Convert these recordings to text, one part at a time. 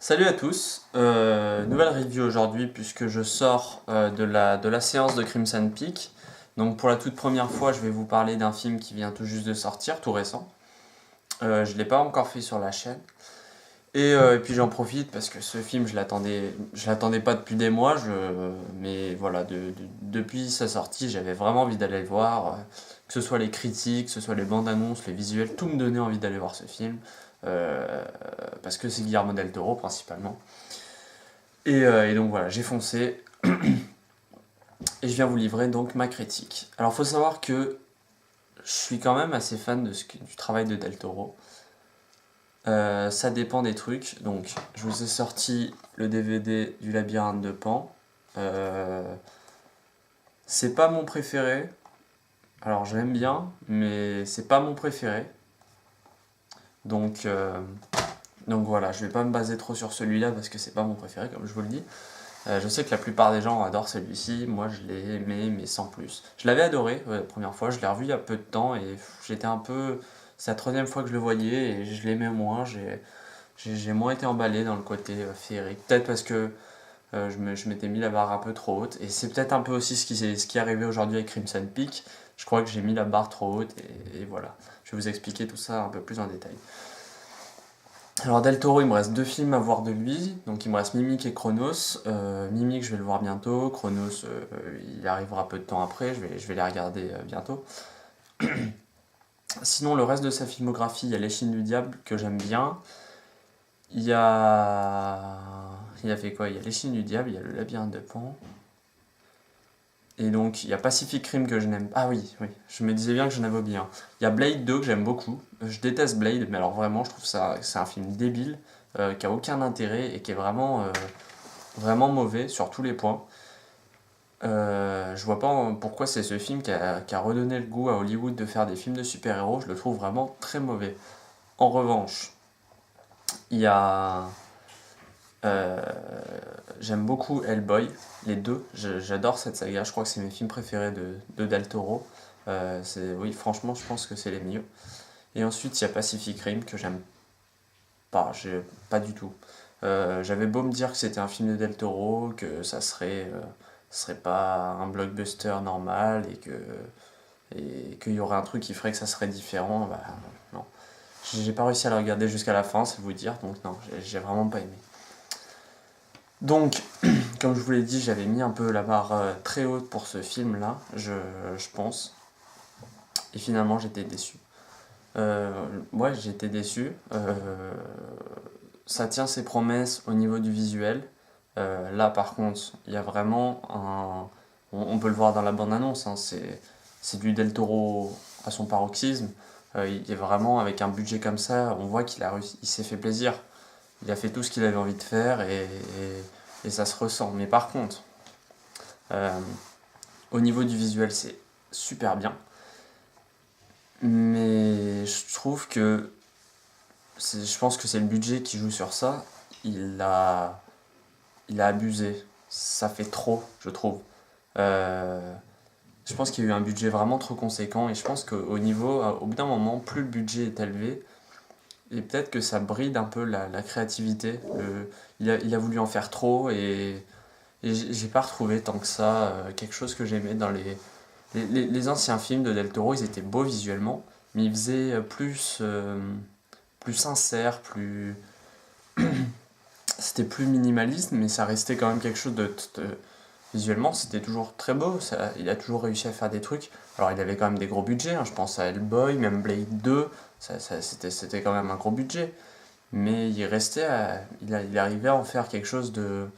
Salut à tous, nouvelle review aujourd'hui puisque je sors de la séance de Crimson Peak. Donc pour la toute première fois je vais vous parler d'un film qui vient tout juste de sortir, tout récent. Je ne l'ai pas encore fait sur la chaîne. Et puis j'en profite parce que ce film je l'attendais pas depuis des mois, mais voilà, depuis sa sortie j'avais vraiment envie d'aller le voir. Que ce soit les critiques, que ce soit les bandes annonces, les visuels, tout me donnait envie d'aller voir ce film. Parce que c'est Guillermo del Toro principalement. Et donc voilà, j'ai foncé et je viens vous livrer donc ma critique. Alors faut savoir que je suis quand même assez fan du travail de Del Toro. Ça dépend des trucs. Donc je vous ai sorti le DVD du Labyrinthe de Pan. Euh, c'est pas mon préféré. Alors je l'aime bien, mais c'est pas mon préféré. Donc, euh, donc voilà, je vais pas me baser trop sur celui-là parce que c'est pas mon préféré, comme je vous le dis. Je sais que la plupart des gens adorent celui-ci, moi je l'ai aimé mais sans plus. Je l'avais adoré la première fois, je l'ai revu il y a peu de temps et j'étais un peu... C'est la troisième fois que je le voyais et je l'aimais moins, j'ai moins été emballé dans le côté féerique. Peut-être parce que je m'étais mis la barre un peu trop haute et c'est peut-être un peu aussi ce qui est arrivé aujourd'hui avec Crimson Peak. Je crois que j'ai mis la barre trop haute et voilà. Je vais vous expliquer tout ça un peu plus en détail. Alors Del Toro, il me reste deux films à voir de lui, donc il me reste Mimic et Chronos. Mimic, je vais le voir bientôt. Chronos, il arrivera peu de temps après, je vais les regarder bientôt. Sinon, le reste de sa filmographie, il y a L'Échine du Diable que j'aime bien. Il y a. Il a fait quoi? Il y a L'Échine du Diable, il y a Le Labyrinthe de Pan. Et donc, il y a Pacific Rim que je n'aime pas. Ah oui, oui, je me disais bien que j'en avais oublié un. Il y a Blade 2 que j'aime beaucoup. Je déteste Blade, mais alors vraiment, je trouve ça c'est un film débile, qui a aucun intérêt et qui est vraiment mauvais sur tous les points. Je vois pas pourquoi c'est ce film qui a redonné le goût à Hollywood de faire des films de super-héros. Je le trouve vraiment très mauvais. En revanche, il y a euh, j'aime beaucoup Hellboy, les deux. J'adore cette saga. Je crois que c'est mes films préférés de Del Toro. Oui, franchement, je pense que c'est les mieux. Et ensuite, il y a Pacific Rim que j'aime pas du tout. J'avais beau me dire que c'était un film de Del Toro, que ça serait pas un blockbuster normal et qu'il y aurait un truc qui ferait que ça serait différent, bah non. J'ai pas réussi à le regarder jusqu'à la fin, c'est vous dire, donc non, j'ai vraiment pas aimé. Donc, comme je vous l'ai dit, j'avais mis un peu la barre très haute pour ce film-là, je pense. Et finalement, j'étais déçu. Euh, ouais, j'étais déçu. Ça tient ses promesses au niveau du visuel. Là, par contre, il y a vraiment un. On peut le voir dans la bande-annonce, hein, c'est du Del Toro à son paroxysme. Il est vraiment avec un budget comme ça, on voit qu'il a réussi, il s'est fait plaisir. Il a fait tout ce qu'il avait envie de faire et ça se ressent. Mais par contre, euh, au niveau du visuel, c'est super bien. Mais je trouve que je pense que c'est le budget qui joue sur ça. Il a, il a abusé. Ça fait trop, je trouve. Euh, je pense qu'il y a eu un budget vraiment trop conséquent et je pense qu'au niveau, au bout d'un moment, plus le budget est élevé, et peut-être que ça bride un peu la créativité. Il a voulu en faire trop et j'ai pas retrouvé tant que ça quelque chose que j'aimais dans les anciens films de Del Toro. Ils étaient beaux visuellement, mais ils faisaient plus sincère, c'était plus minimaliste, mais ça restait quand même quelque chose visuellement, c'était toujours très beau. Il a toujours réussi à faire des trucs. Alors, il avait quand même des gros budgets, hein, je pense à Hellboy, même Blade 2, c'était quand même un gros budget. Mais il arrivait à en faire quelque chose de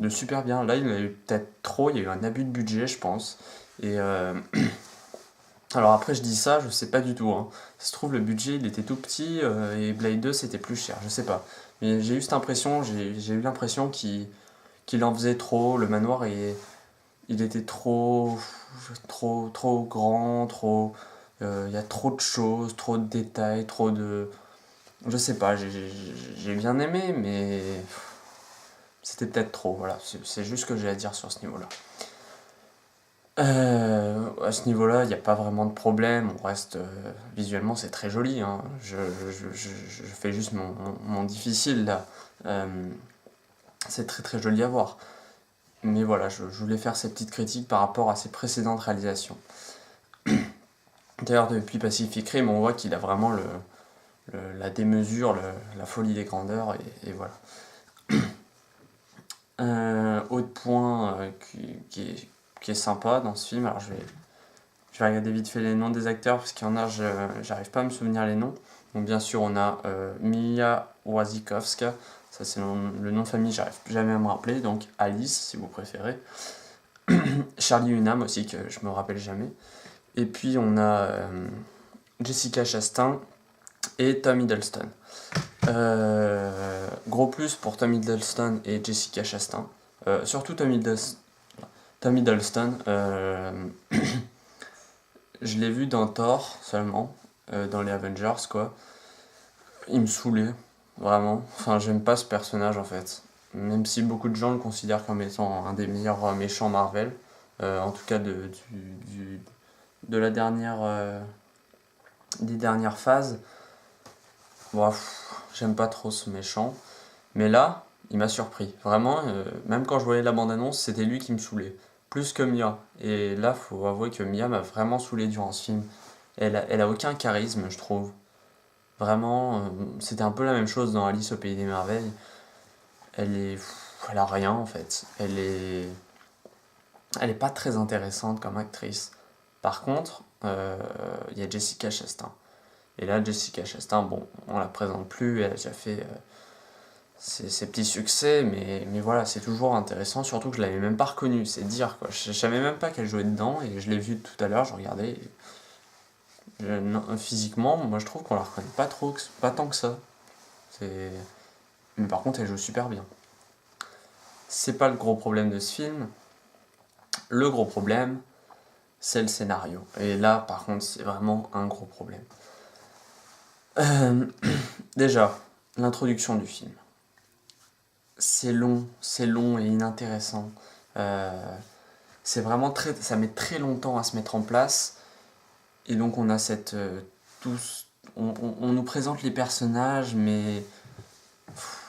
super bien. Là, il a eu peut-être trop, il y a eu un abus de budget, je pense. Et alors après, je dis ça, je sais pas du tout, hein. Ça se trouve, le budget, il était tout petit et Blade 2, c'était plus cher, je sais pas. Mais j'ai eu cette impression, j'ai eu l'impression qu'il en faisait trop. Le manoir, il était trop grand, il y a trop de choses, trop de détails, trop de... Je sais pas, j'ai bien aimé, mais c'était peut-être trop, voilà. C'est juste ce que j'ai à dire sur ce niveau-là. À ce niveau-là, il n'y a pas vraiment de problème. On reste visuellement, c'est très joli, hein. Je fais juste mon difficile là. Euh, c'est très très joli à voir. Mais voilà, je voulais faire ces petites critiques par rapport à ses précédentes réalisations. D'ailleurs, depuis Pacific Rim, on voit qu'il a vraiment la démesure, la folie des grandeurs, et voilà. Autre point qui est sympa dans ce film, alors je vais regarder vite fait les noms des acteurs, parce qu'il y en a, j'arrive pas à me souvenir les noms. Donc bien sûr, on a Mia Wasikowska, ça c'est le nom de famille, j'arrive jamais à me rappeler, donc Alice, si vous préférez. Charlie Hunnam aussi, que je me rappelle jamais. Et puis on a Jessica Chastain et Tom Hiddleston. Gros plus pour Tom Hiddleston et Jessica Chastain. Surtout Tom Hiddleston. Tom Hiddleston, je l'ai vu dans Thor seulement, dans les Avengers quoi. Il me saoulait, vraiment. Enfin, j'aime pas ce personnage en fait. Même si beaucoup de gens le considèrent comme étant un des meilleurs méchants Marvel. En tout cas de la dernière, des dernières phases. Bon, j'aime pas trop ce méchant. Mais là, il m'a surpris. Vraiment, même quand je voyais la bande-annonce, c'était lui qui me saoulait. Plus que Mia. Et là, faut avouer que Mia m'a vraiment saoulé durant ce film. Elle a aucun charisme, je trouve. Vraiment, c'était un peu la même chose dans Alice au Pays des Merveilles. Elle a rien en fait. Elle est pas très intéressante comme actrice. Par contre, il y a Jessica Chastain. Et là, Jessica Chastain, bon, on la présente plus, elle a déjà fait ses petits succès, mais voilà, c'est toujours intéressant, surtout que je l'avais même pas reconnue, c'est dire quoi. Je savais même pas qu'elle jouait dedans, et je l'ai vue tout à l'heure, je regardais. Non, physiquement, moi je trouve qu'on la reconnaît pas trop, pas tant que ça. C'est... Mais par contre, elle joue super bien. C'est pas le gros problème de ce film. Le gros problème, c'est le scénario. Et là, par contre, c'est vraiment un gros problème. Euh, Déjà, l'introduction du film. C'est long et inintéressant. C'est vraiment ça met très longtemps à se mettre en place. Et donc on a cette... on nous présente les personnages, mais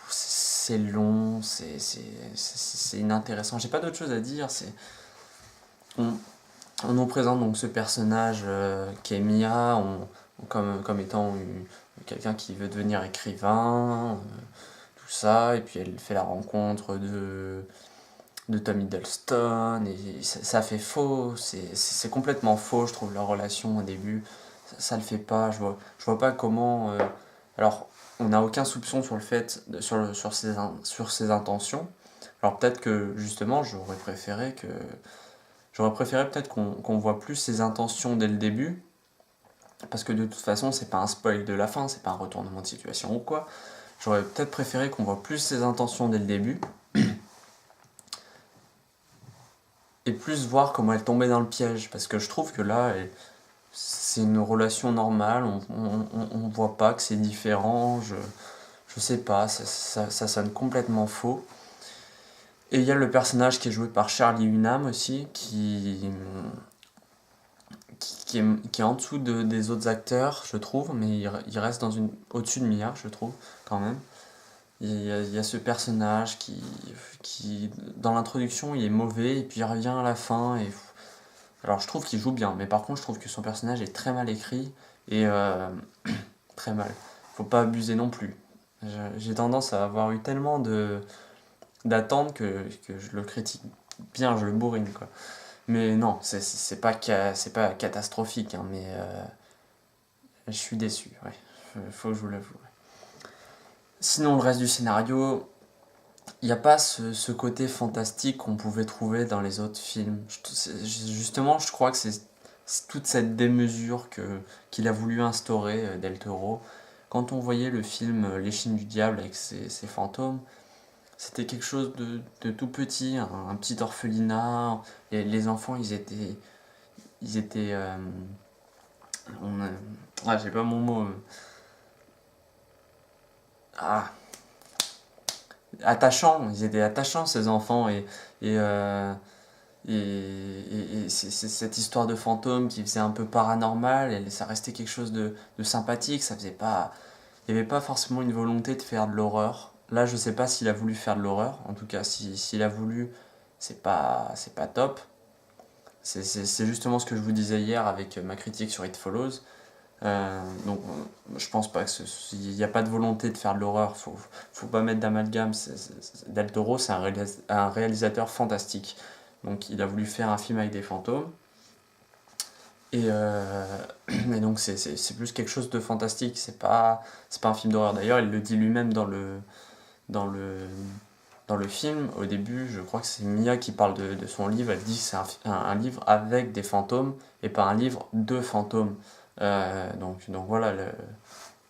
c'est long, c'est inintéressant. J'ai pas d'autre chose à dire. On, on nous présente donc ce personnage qui est Mia, comme étant quelqu'un qui veut devenir écrivain, tout ça, et puis elle fait la rencontre de Tom Hiddleston, et ça fait faux, c'est complètement faux, je trouve, leur relation au début. Ça le fait pas, je vois pas comment. Alors, on n'a aucun soupçon sur le fait, sur ses intentions. Alors, peut-être que justement, j'aurais préféré peut-être qu'on voit plus ses intentions dès le début, parce que de toute façon, c'est pas un spoil de la fin, c'est pas un retournement de situation ou quoi. J'aurais peut-être préféré qu'on voit plus ses intentions dès le début, et plus voir comment elle tombait dans le piège, parce que je trouve que là, c'est une relation normale, on voit pas que c'est différent, je sais pas, ça sonne complètement faux. Et il y a le personnage qui est joué par Charlie Hunnam aussi, qui est en dessous des autres acteurs, je trouve, mais il reste au-dessus de Mia, je trouve, quand même. Il y a ce personnage qui, dans l'introduction, il est mauvais, et puis il revient à la fin, et alors je trouve qu'il joue bien, mais par contre je trouve que son personnage est très mal écrit, et très mal. Faut pas abuser non plus. J'ai tendance à avoir eu tellement d'attentes que je le critique bien, je le bourrine quoi. Mais non, c'est pas catastrophique, hein, mais je suis déçu, ouais. Faut que je vous l'avoue. Ouais. Sinon, le reste du scénario, il n'y a pas ce côté fantastique qu'on pouvait trouver dans les autres films. Justement, je crois que c'est toute cette démesure qu'il a voulu instaurer, Del Toro. Quand on voyait le film L'échine du diable avec ses fantômes, c'était quelque chose de tout petit, un petit orphelinat. Et les enfants, ils étaient, j'ai pas mon mot. Ah, attachants, ils étaient attachants ces enfants et et c'est cette histoire de fantôme qui faisait un peu paranormal, et ça restait quelque chose de sympathique, ça faisait pas... Il n'y avait pas forcément une volonté de faire de l'horreur. Là, je sais pas s'il a voulu faire de l'horreur, en tout cas, s'il a voulu, c'est pas top. C'est justement ce que je vous disais hier avec ma critique sur It Follows. Donc, je pense pas il n'y a pas de volonté de faire de l'horreur, faut pas mettre d'amalgame. Del Toro, c'est un réalisateur fantastique. Donc, il a voulu faire un film avec des fantômes. Et donc, c'est plus quelque chose de fantastique, c'est pas un film d'horreur. D'ailleurs, il le dit lui-même dans le, dans le film. Au début, je crois que c'est Mia qui parle de son livre. Elle dit que c'est un livre avec des fantômes et pas un livre de fantômes. Donc voilà,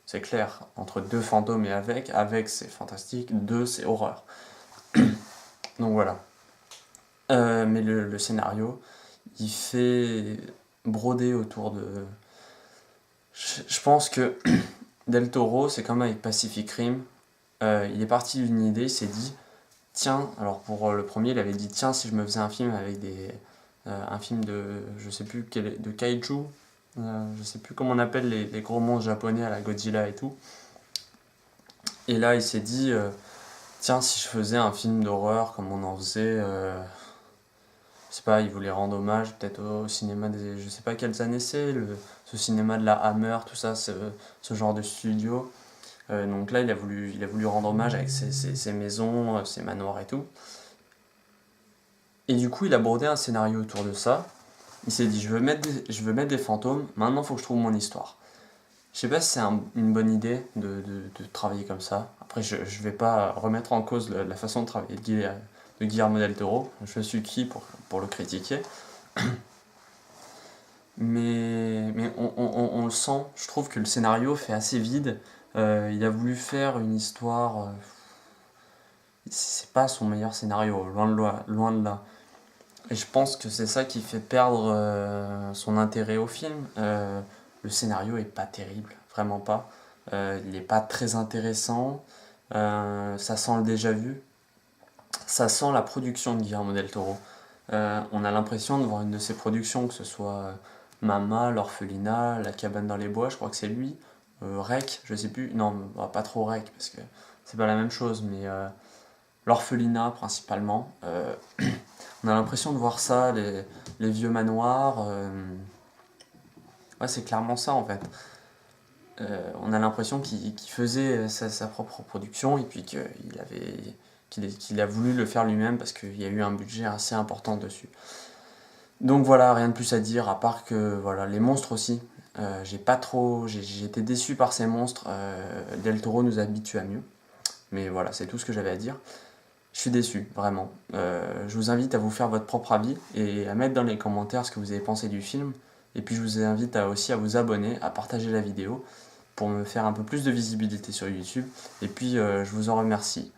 c'est clair. Entre deux fantômes et avec c'est fantastique, deux c'est horreur. Donc voilà. Mais le scénario, il fait broder autour de... Je pense que Del Toro, c'est comme avec Pacific Rim. Il est parti d'une idée, il s'est dit, tiens, alors pour le premier, il avait dit, tiens, si je me faisais un film avec un film de, je sais plus, de kaiju, je sais plus comment on appelle les gros monstres japonais à la Godzilla et tout. Et là, il s'est dit, tiens, si je faisais un film d'horreur comme on en faisait, je sais pas, il voulait rendre hommage peut-être au cinéma des, je sais pas quelles années c'est, ce cinéma de la Hammer, tout ça, ce genre de studio. Donc là, il a voulu rendre hommage avec ses maisons, ses manoirs et tout. Et du coup, il a brodé un scénario autour de ça. Il s'est dit, je veux mettre des fantômes, maintenant il faut que je trouve mon histoire. Je sais pas si c'est une bonne idée de travailler comme ça. Après, je vais pas remettre en cause la façon de travailler de Guillermo del Toro. Je suis qui pour le critiquer. Mais on le sent, je trouve que le scénario fait assez vide. Il a voulu faire une histoire... c'est pas son meilleur scénario, loin de là. Et je pense que c'est ça qui fait perdre son intérêt au film. Le scénario est pas terrible, vraiment pas. Il est pas très intéressant. Ça sent le déjà vu. Ça sent la production de Guillermo del Toro. On a l'impression de voir une de ses productions, que ce soit Mama, L'Orphelinat, La Cabane dans les Bois, je crois que c'est lui. Rec, je sais plus. Non, bah, pas trop Rec, parce que c'est pas la même chose, mais L'Orphelinat principalement. On a l'impression de voir ça, les vieux manoirs. Ouais, c'est clairement ça en fait. On a l'impression qu'il faisait sa propre production et puis qu'il a voulu le faire lui-même parce qu'il y a eu un budget assez important dessus. Donc voilà, rien de plus à dire à part que voilà, les monstres aussi. J'ai été déçu par ces monstres. Del Toro nous habitue à mieux. Mais voilà, c'est tout ce que j'avais à dire. Je suis déçu, vraiment. Je vous invite à vous faire votre propre avis et à mettre dans les commentaires ce que vous avez pensé du film. Et puis je vous invite aussi à vous abonner, à partager la vidéo pour me faire un peu plus de visibilité sur YouTube. Et puis je vous en remercie.